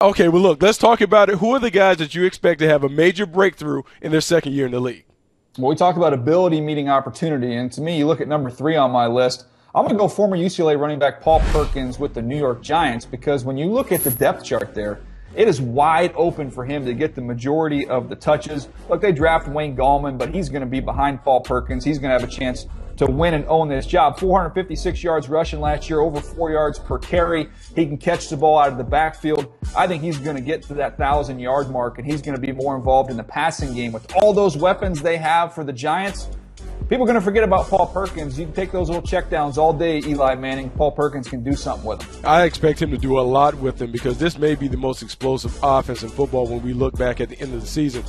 Okay, well, look, let's talk about it. Who are the guys that you expect to have a major breakthrough in their second year in the league? Well, we talk about ability meeting opportunity, and to me, you look at number 3 on my list. I'm going to go former UCLA running back Paul Perkins with the New York Giants, because when you look at the depth chart there, it is wide open for him to get the majority of the touches. Look, they draft Wayne Gallman, but he's going to be behind Paul Perkins. He's going to have a chance to win and own this job. 456 yards rushing last year, over 4 yards per carry. He can catch the ball out of the backfield. I think he's going to get to that 1,000-yard mark, and he's going to be more involved in the passing game. With all those weapons they have for the Giants, people are going to forget about Paul Perkins. You can take those little checkdowns all day, Eli Manning. Paul Perkins can do something with them. I expect him to do a lot with them, because this may be the most explosive offense in football when we look back at the end of the season.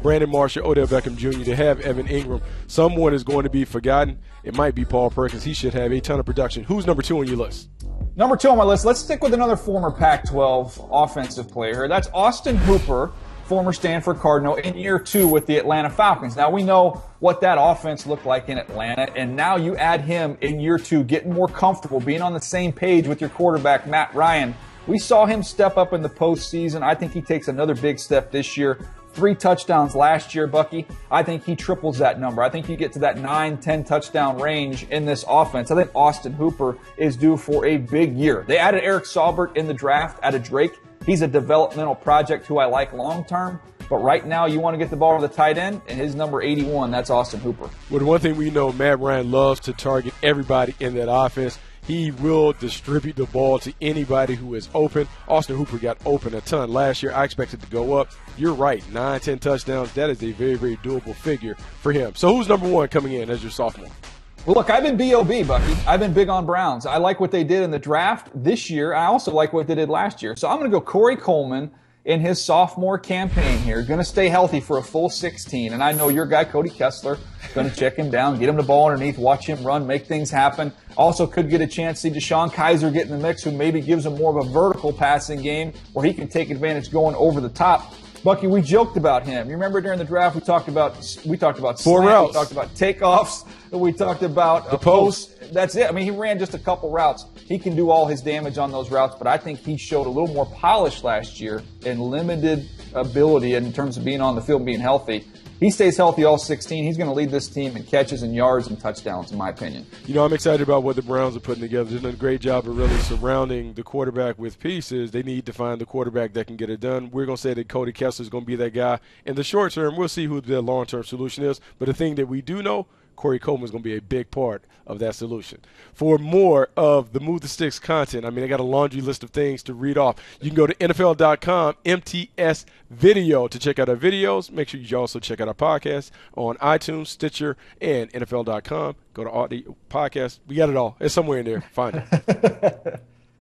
Brandon Marshall, Odell Beckham Jr., to have Evan Ingram. Someone is going to be forgotten. It might be Paul Perkins. He should have a ton of production. Who's number 2 on your list? Number 2 on my list, let's stick with another former Pac-12 offensive player. That's Austin Hooper, former Stanford Cardinal, in year 2 with the Atlanta Falcons. Now, we know what that offense looked like in Atlanta, and now you add him in year 2, getting more comfortable, being on the same page with your quarterback, Matt Ryan. We saw him step up in the postseason. I think he takes another big step this year. 3 touchdowns last year, Bucky. I think he triples that number. I think you get to that 9-10 touchdown range in this offense. I think Austin Hooper is due for a big year. They added Eric Saubert in the draft out of Drake. He's a developmental project who I like long-term. But right now, you want to get the ball to the tight end, and his number 81, that's Austin Hooper. Well, the one thing we know, Matt Ryan loves to target everybody in that offense. He will distribute the ball to anybody who is open. Austin Hooper got open a ton last year. I expect it to go up. You're right, 9-10 touchdowns. That is a very, very doable figure for him. So who's number 1 coming in as your sophomore? Well, look, I've been B.O.B., Bucky. I've been big on Browns. I like what they did in the draft this year. I also like what they did last year. So I'm going to go Corey Coleman in his sophomore campaign here. Going to stay healthy for a full 16. And I know your guy, Cody Kessler, going to check him down, get him the ball underneath, watch him run, make things happen. Also could get a chance to see Deshaun Kaiser get in the mix, who maybe gives him more of a vertical passing game where he can take advantage going over the top. Bucky, we joked about him. You remember during the draft we talked about 4 slant, routes. we talked about takeoffs, we talked about the post. That's it. I mean, he ran just a couple routes. He can do all his damage on those routes, but I think he showed a little more polish last year and limited ability in terms of being on the field and being healthy. He stays healthy all 16. He's going to lead this team in catches and yards and touchdowns, in my opinion. You know, I'm excited about what the Browns are putting together. They've done a great job of really surrounding the quarterback with pieces. They need to find the quarterback that can get it done. We're going to say that Cody Kessler is going to be that guy. In the short term, we'll see who the long-term solution is. But the thing that we do know, Corey Coleman is going to be a big part of that solution. For more of the Move the Sticks content, I mean, I got a laundry list of things to read off. You can go to NFL.com, MTS Video, to check out our videos. Make sure you also check out our podcast on iTunes, Stitcher, and NFL.com. Go to audio podcast. We got it all. It's somewhere in there. Find it.